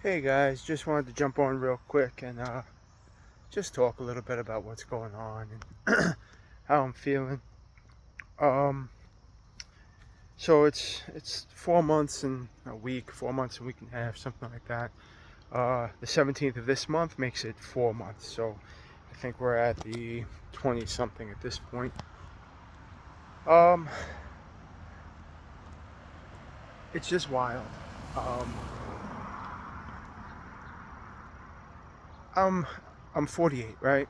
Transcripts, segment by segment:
Hey guys, just wanted to jump on real quick and just talk a little bit about what's going on and how I'm feeling. Um, so it's 4 months and a week, 4 months and a week and a half, something like that. The 17th of this month makes it 4 months, so I think we're at the 20 something at this point. Um, it's just wild. Um, I'm I'm 48, right?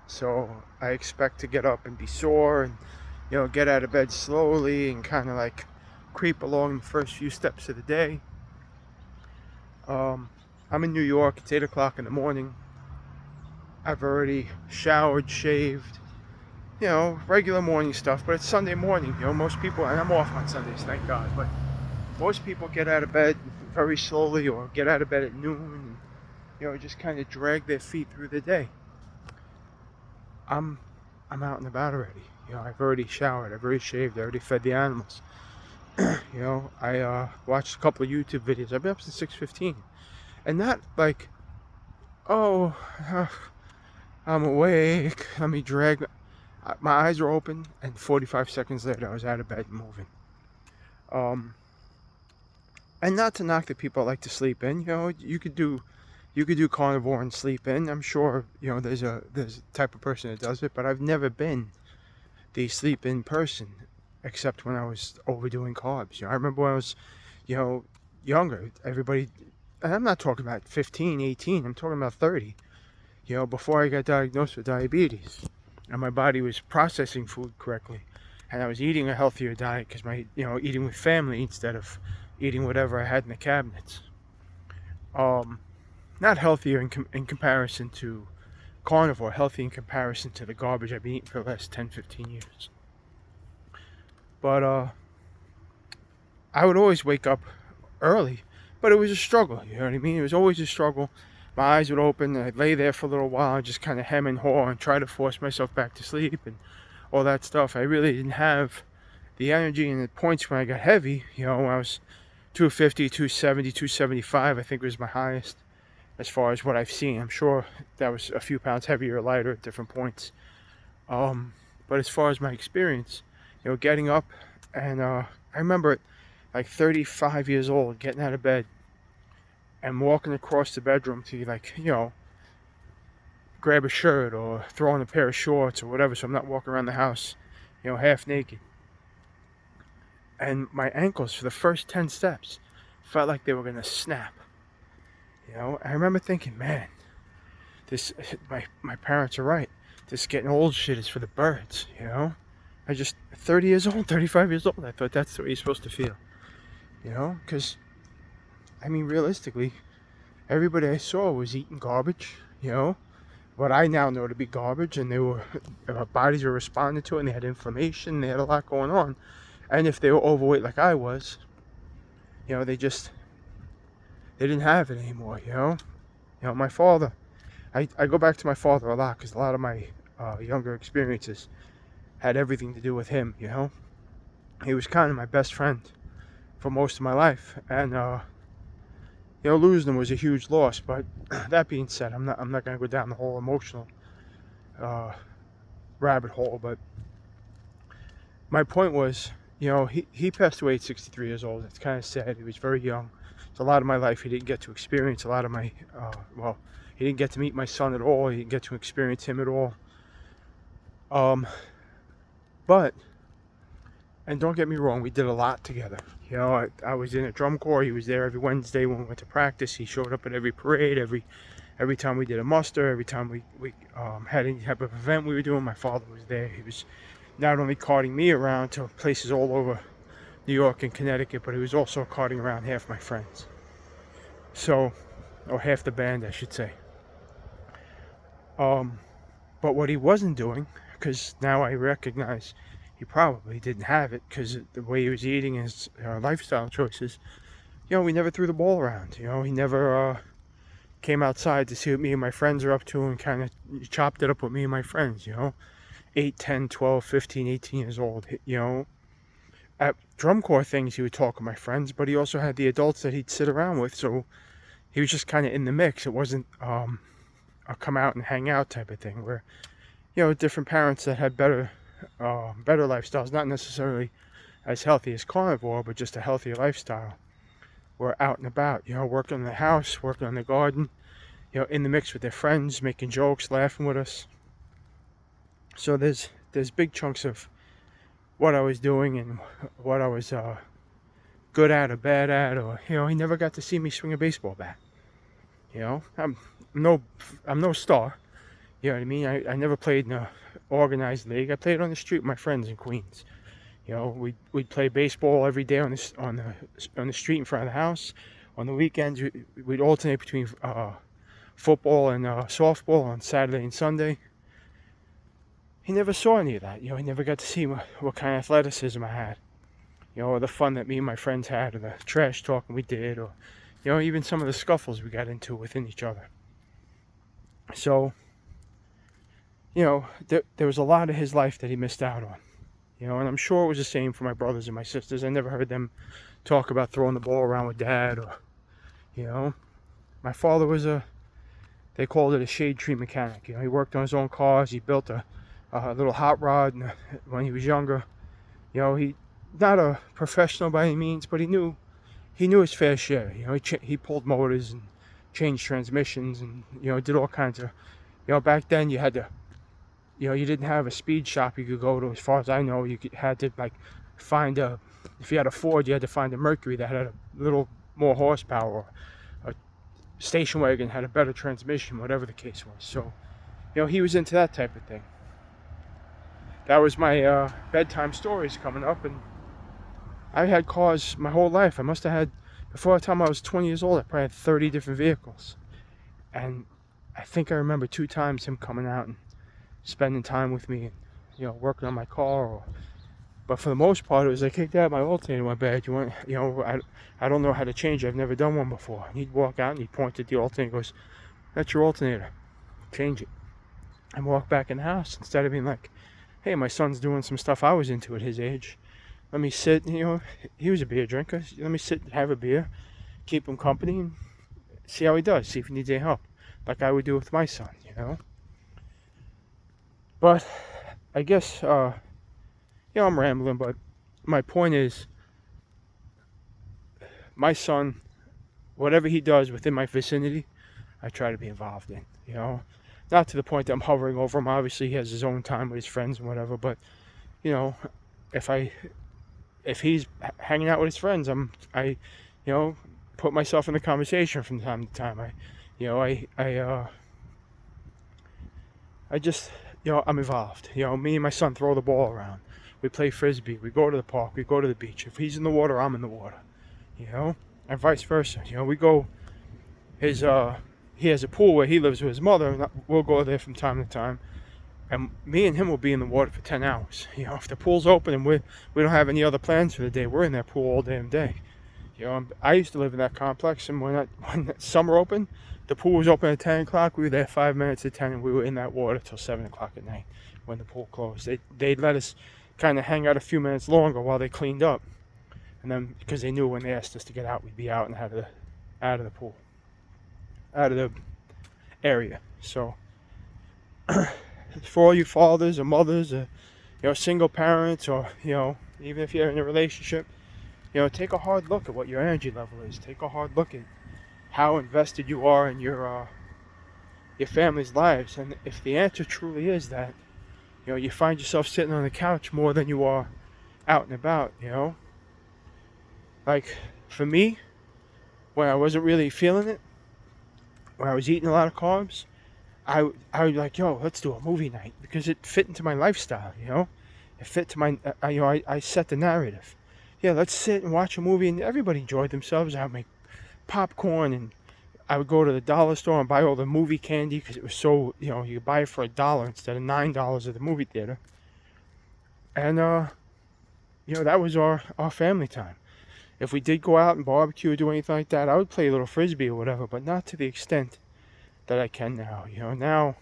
So I expect to get up and be sore and get out of bed slowly and kind of like creep along the first few steps of the day. Um, I'm in New York. It's 8 o'clock in the morning. I've already showered, shaved, regular morning stuff, but it's Sunday morning. Most people, and I'm off on Sundays, thank God, but most people get out of bed very slowly or get out of bed at noon and, just kind of drag their feet through the day. I'm I'm out and about already. I've already showered, I've already shaved, I already fed the animals. I watched a couple of YouTube videos. I've been up since 6:15, and not like, oh, I'm awake. Let me drag. My eyes were open, and 45 seconds later, I was out of bed and moving. And not to knock the people that like to sleep in. You could do carnivore and sleep in. I'm sure there's a type of person that does it, but I've never been the sleep in person, except when I was overdoing carbs. I remember when I was, younger, everybody, and I'm not talking about 15, 18, I'm talking about 30, before I got diagnosed with diabetes. And my body was processing food correctly. And I was eating a healthier diet because eating with family instead of eating whatever I had in the cabinets. Not healthier in comparison to carnivore, healthy in comparison to the garbage I've been eating for the last 10, 15 years. But I would always wake up early, but it was a struggle. You know what I mean? It was always a struggle. My eyes would open, and I'd lay there for a little while, and just kind of hem and haw and try to force myself back to sleep and all that stuff. I really didn't have the energy and the points when I got heavy. When I was 250, 270, 275, I think was my highest as far as what I've seen. I'm sure that was a few pounds heavier or lighter at different points. But as far as my experience, getting up, and I remember it like 35 years old, getting out of bed and walking across the bedroom to grab a shirt or throw on a pair of shorts or whatever, so I'm not walking around the house, half naked. And my ankles for the first 10 steps felt like they were going to snap. I remember thinking, man, my parents are right. This getting old shit is for the birds, I just, 30 years old, 35 years old, I thought that's the way you're supposed to feel. Because, realistically, everybody I saw was eating garbage, what I now know to be garbage, and their bodies were responding to it, and they had inflammation, they had a lot going on. And if they were overweight like I was, they didn't have it anymore, my father, I go back to my father a lot, because a lot of my younger experiences had everything to do with him, He was kind of my best friend for most of my life, and losing him was a huge loss. But that being said, I'm not going to go down the whole emotional rabbit hole. But my point was, he passed away at 63 years old. It's kind of sad. He was very young. So a lot of my life he didn't get to experience. A lot of my he didn't get to meet my son at all. He didn't get to experience him at all. But, and don't get me wrong, we did a lot together. I was in a drum corps. He was there every Wednesday when we went to practice. He showed up at every parade, every time we did a muster, every time we had any type of event we were doing. My father was there. He was not only carting me around to places all over New York and Connecticut, but he was also carting around half my friends. So, or half the band, I should say. But what he wasn't doing, because now I recognize he probably didn't have it, because the way he was eating, his lifestyle choices, we never threw the ball around. He never came outside to see what me and my friends are up to and kind of chopped it up with me and my friends, 8, 10, 12, 15, 18 years old. At drum corps things, he would talk with my friends, but he also had the adults that he'd sit around with. So, he was just kind of in the mix. It wasn't a come out and hang out type of thing where, different parents that had better lifestyles, not necessarily as healthy as carnivore, but just a healthier lifestyle, were out and about, working in the house, working on the garden, in the mix with their friends, making jokes, laughing with us. So there's big chunks of what I was doing and what I was good at or bad at, or he never got to see me swing a baseball bat. I'm no star. You know what I mean? I never played in a organized league. I played on the street with my friends in Queens. We'd play baseball every day on the street in front of the house. On the weekends, we'd alternate between football and softball on Saturday and Sunday. He never saw any of that. He never got to see what kind of athleticism I had. Or the fun that me and my friends had, or the trash talking we did, or even some of the scuffles we got into within each other. So, there was a lot of his life that he missed out on. And I'm sure it was the same for my brothers and my sisters. I never heard them talk about throwing the ball around with dad, or, my father was they called it a shade tree mechanic. He worked on his own cars. He built a little hot rod when he was younger. He not a professional by any means, but he knew his fair share. He pulled motors and changed transmissions and, did all kinds of, back then you had to, you didn't have a speed shop you could go to. As far as I know, had to find if you had a Ford, you had to find a Mercury that had a little more horsepower, or a station wagon had a better transmission, whatever the case was. So, he was into that type of thing. That was my bedtime stories coming up, and I had cars my whole life. I must have had, before the time I was 20 years old, I probably had 30 different vehicles. And I think I remember 2 times him coming out and spending time with me and, working on my car. But for the most part, it was like, hey, Dad, my alternator went bad. You want, I don't know how to change it. I've never done one before. And he'd walk out and he'd point at the alternator and goes, that's your alternator. Change it. And walk back in the house instead of being like, hey, my son's doing some stuff I was into at his age. Let me sit, he was a beer drinker. Let me sit and have a beer, keep him company, and see how he does, see if he needs any help, like I would do with my son, But I guess, I'm rambling, but my point is, my son, whatever he does within my vicinity, I try to be involved in, Not to the point that I'm hovering over him. Obviously, he has his own time with his friends and whatever, but, if he's hanging out with his friends, I put myself in the conversation from time to time. I just, I'm involved. Me and my son throw the ball around. We play frisbee. We go to the park. We go to the beach. If he's in the water, I'm in the water. And vice versa. We go. He has a pool where he lives with his mother, and we'll go there from time to time. And me and him will be in the water for 10 hours. If the pool's open and we don't have any other plans for the day, we're in that pool all damn day. I used to live in that complex, and when summer opened, the pool was open at 10 o'clock. We were there 5 minutes to 10, and we were in that water till 7 o'clock at night when the pool closed. They'd let us kind of hang out a few minutes longer while they cleaned up. And then, because they knew when they asked us to get out, we'd be out and out of the pool, out of the area. So, for all you fathers or mothers or single parents, or even if you're in a relationship, take a hard look at what your energy level is. Take a hard look at how invested you are in your family's lives. And if the answer truly is that you find yourself sitting on the couch more than you are out and about, like for me, when I wasn't really feeling it, when I was eating a lot of carbs, I was like, let's do a movie night, because it fit into my lifestyle, It fit to my, I set the narrative. Yeah, let's sit and watch a movie, and everybody enjoyed themselves. I would make popcorn, and I would go to the dollar store and buy all the movie candy, because it was so, you could buy it for $1 instead of $9 at the movie theater. And, that was our family time. If we did go out and barbecue or do anything like that, I would play a little frisbee or whatever, but not to the extent that I can now. Now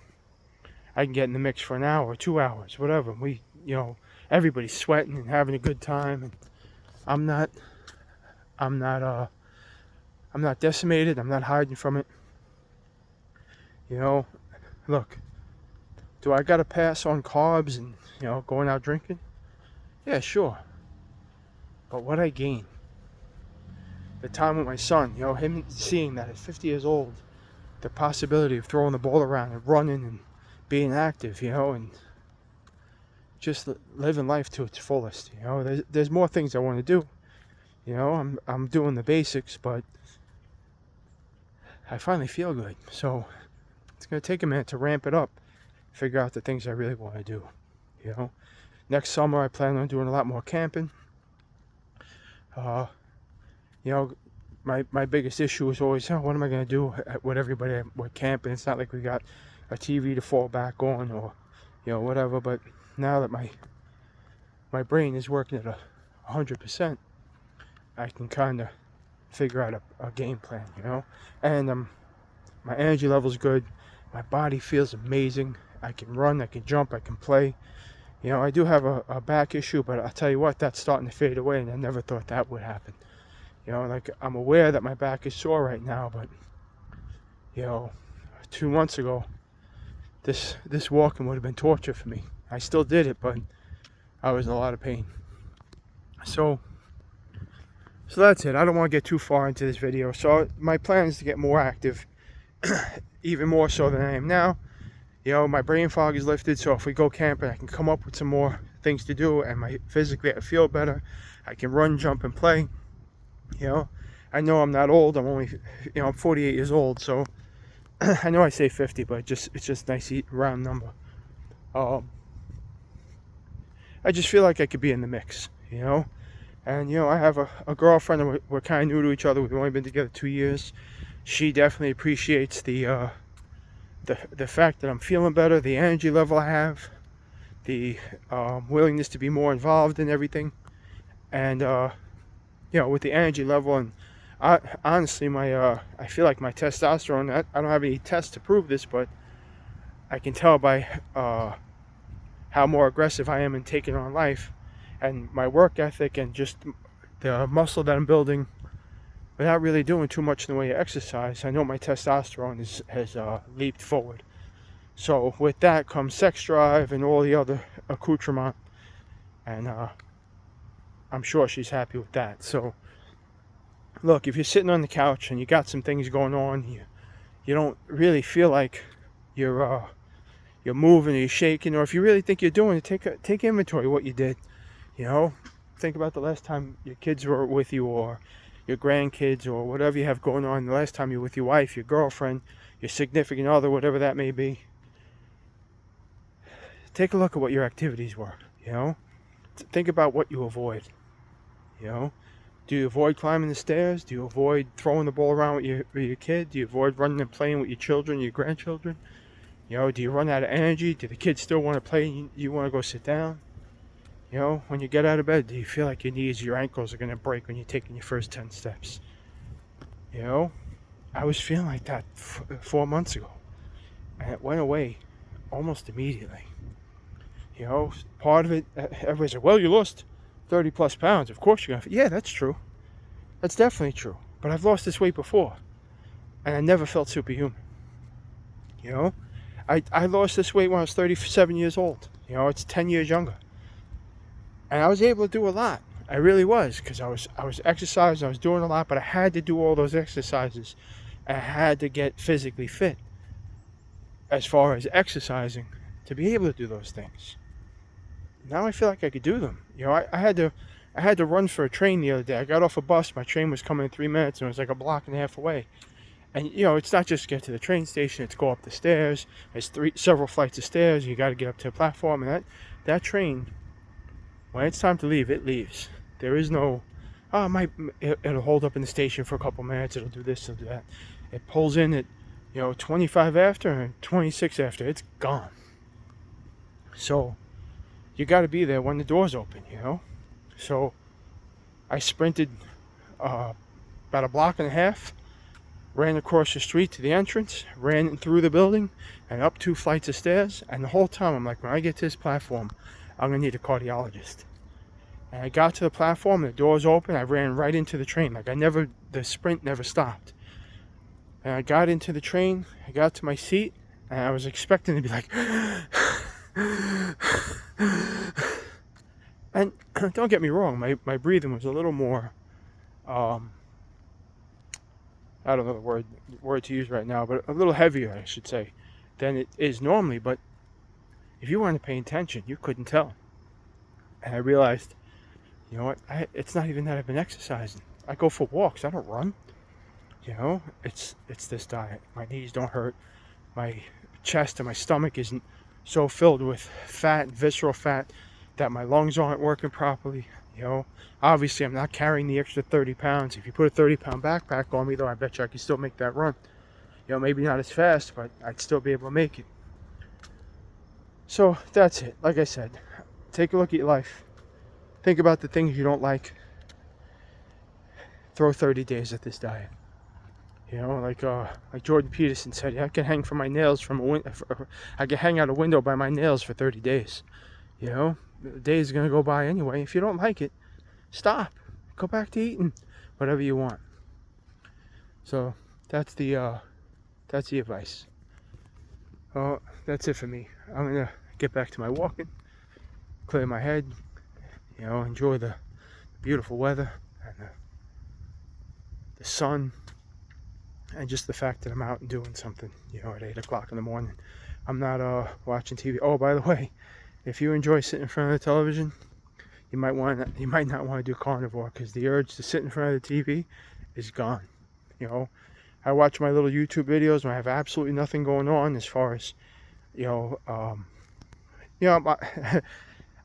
I can get in the mix for an hour, 2 hours, whatever. We, everybody's sweating and having a good time, and I'm not I'm not decimated. I'm not hiding from it. You know, look, do I got to pass on carbs and, going out drinking? Yeah, sure. But what I gain, the time with my son, him seeing that at 50 years old, the possibility of throwing the ball around and running and being active, and just living life to its fullest. There's more things I want to do. I'm doing the basics, but I finally feel good. So it's going to take a minute to ramp it up, figure out the things I really want to do. Next summer I plan on doing a lot more camping. My biggest issue is always, what am I going to do with everybody with camping? It's not like we got a TV to fall back on or, whatever. But now that my brain is working at 100%, I can kind of figure out a game plan, And my energy level's good. My body feels amazing. I can run, I can jump, I can play. I do have a back issue, but I'll tell you what, that's starting to fade away, and I never thought that would happen. Like, I'm aware that my back is sore right now, but 2 months ago, this walking would have been torture for me. I still did it, but I was in a lot of pain. So that's it. I don't want to get too far into this video. So my plan is to get more active, even more so than I am now. My brain fog is lifted, so if we go camping, I can come up with some more things to do, and physically I feel better. I can run, jump, and play. I know I'm not old. I'm only, I'm 48 years old, so I know I say 50, but it's just nice round number. I just feel like I could be in the mix, and I have a girlfriend, and we're kind of new to each other. We've only been together 2 years. She definitely appreciates the fact that I'm feeling better, the energy level I have, the willingness to be more involved in everything, and with the energy level, and honestly, I feel like my testosterone, I don't have any tests to prove this, but I can tell by how more aggressive I am in taking on life, and my work ethic, and just the muscle that I'm building without really doing too much in the way of exercise. I know my testosterone has leaped forward. So with that comes sex drive and all the other accoutrement, and I'm sure she's happy with that. So look, if you're sitting on the couch and you got some things going on, you don't really feel like you're moving or you're shaking, or if you really think you're doing it, take inventory of what you did. Think about the last time your kids were with you, or your grandkids, or whatever you have going on. The last time you're with your wife, your girlfriend, your significant other, whatever that may be. Take a look at what your activities were. Think about what you avoid. Do you avoid climbing the stairs? Do you avoid throwing the ball around with your kid? Do you avoid running and playing with your children, your grandchildren? Do you run out of energy? Do the kids still want to play and you want to go sit down? When you get out of bed, do you feel like your knees, your ankles are going to break when you're taking your first 10 steps? I was feeling like that 4 months ago, and it went away almost immediately. Part of it, everybody said, well, you lost 30 plus pounds. Of course you're going to. Yeah, that's true. That's definitely true. But I've lost this weight before, and I never felt superhuman. I lost this weight when I was 37 years old. It's 10 years younger. And I was able to do a lot. I really was, because I was exercising, I was doing a lot, but I had to do all those exercises. I had to get physically fit as far as exercising to be able to do those things. Now I feel like I could do them. I had to run for a train the other day. I got off a bus, my train was coming in 3 minutes, and it was like a block and a half away. And it's not just get to the train station, it's go up the stairs. There's several flights of stairs, you got to get up to the platform, and that train, when it's time to leave, it leaves. There is no, it'll hold up in the station for a couple minutes, it'll do this, it'll do that. It pulls in at 25 after and 26 after, it's gone. So you got to be there when the doors open. So I sprinted about a block and a half, ran across the street to the entrance, ran through the building and up 2 flights of stairs, and the whole time I'm like, when I get to this platform, I'm gonna need a cardiologist. And I got to the platform, the doors open, I ran right into the train. Like the sprint never stopped. And I got into the train, I got to my seat, and I was expecting to be like, and don't get me wrong, my breathing was a little more, I don't know the word to use right now, but a little heavier, I should say, than it is normally. But if you weren't paying attention, you couldn't tell. And I realized, you know what, it's not even that I've been exercising. I go for walks, I don't run. You know, it's this diet. My knees don't hurt. My chest and my stomach isn't so filled with fat, visceral fat, that my lungs aren't working properly. You know, obviously I'm not carrying the extra 30 pounds. If you put a 30-pound backpack on me, though, I bet you I could still make that run. You know, maybe not as fast, but I'd still be able to make it. So that's it. Like I said, take a look at your life. Think about the things you don't like. Throw 30 days at this diet. You know, like Jordan Peterson said, I can hang from my nails from a window. I can hang out a window by my nails for 30 days. You know, the day is gonna go by anyway. If you don't like it, stop. Go back to eating whatever you want. So that's the advice. Oh, that's it for me. I'm gonna get back to my walking, clear my head. You know, enjoy the beautiful weather and the sun. And just the fact that I'm out and doing something, you know, at 8 o'clock in the morning. I'm not watching TV. Oh, by the way, if you enjoy sitting in front of the television, you might not want to do carnivore, because the urge to sit in front of the TV is gone. You know, I watch my little YouTube videos when I have absolutely nothing going on as far as,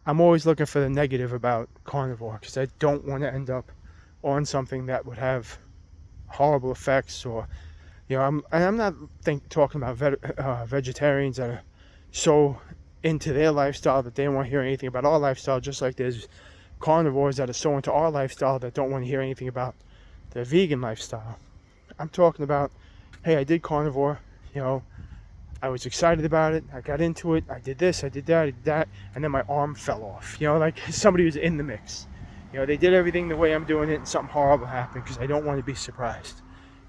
I'm always looking for the negative about carnivore, because I don't want to end up on something that would have horrible effects. Or, you know, I'm not talking about vegetarians that are so into their lifestyle that they don't want to hear anything about our lifestyle, just like there's carnivores that are so into our lifestyle that don't want to hear anything about the vegan lifestyle. I'm talking about, hey, I did carnivore, you know, I was excited about it, I got into it, I did this, I did that, and then my arm fell off. You know, like somebody was in the mix. You know, they did everything the way I'm doing it, and something horrible happened, because I don't want to be surprised.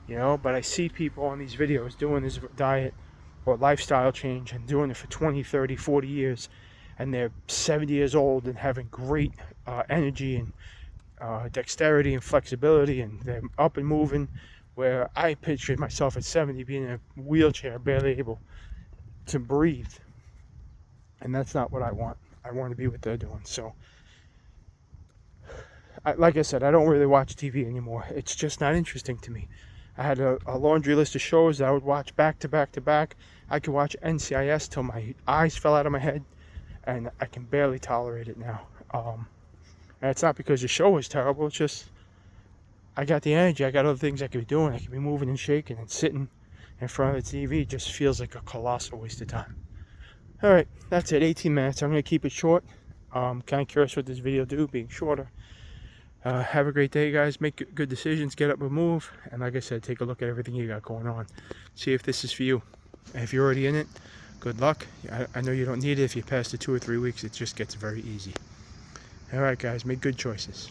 You know, but I see people on these videos doing this diet or lifestyle change and doing it for 20, 30, 40 years, and they're 70 years old and having great energy and dexterity and flexibility, and they're up and moving, where I pictured myself at 70 being in a wheelchair, barely able to breathe. And that's not what I want. I want to be what they're doing. So, like I said, I don't really watch TV anymore. It's just not interesting to me. I had a laundry list of shows that I would watch back to back to back. I could watch NCIS till my eyes fell out of my head, and I can barely tolerate it now. And it's not because the show is terrible. It's just I got the energy. I got other things I could be doing. I could be moving and shaking, and sitting in front of the TV just feels like a colossal waste of time. All right, that's it. 18 minutes. I'm going to keep it short. Kind of curious what this video do, being shorter. Have a great day, guys. Make good decisions. Get up and move. And like I said, take a look at everything you got going on. See if this is for you. And if you're already in it, good luck. I know you don't need it. If you pass the 2 or 3 weeks, it just gets very easy. All right, guys. Make good choices.